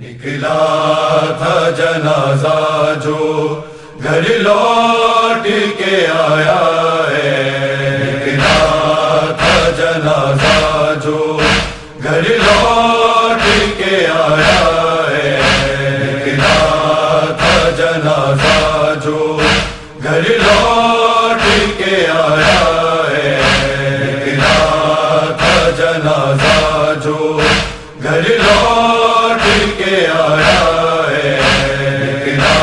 نکلا تھا جنازہ جو گھر لوٹ کے آیا ہے، نکلا تھا جنازہ جو گھر لوٹ کے آیا ہے، نکلا تھا جنازہ جو گھر لوٹ کے آیا ہے، نکلا تھا جنازہ جو گھر لوٹ کے آیا ہے، نکلا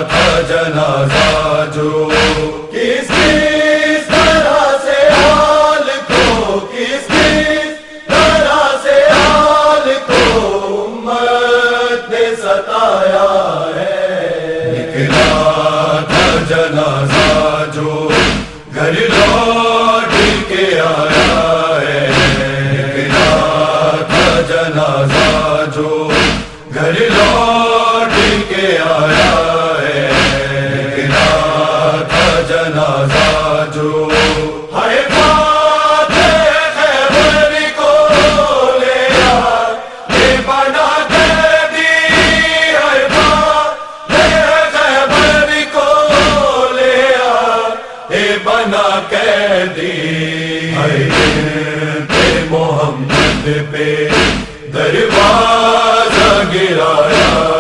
تھا جنازہ جو کس طرح سے حال کو، کس طرح سے حال کو امت نے ستایا ہے، نکلا تھا جنازہ جو گھر لوٹ کے آیا ہے، نکلا تھا جنازہ جو گھر لوٹ کے آیا ہے، نکلا تھا جنازہ جو ہائے فاتح خیبر کو لے آئے بنا قیدی، ہائے فاتح خیبر کو لے آئے بنا قیدی، محمد پہ دروازہ گرایا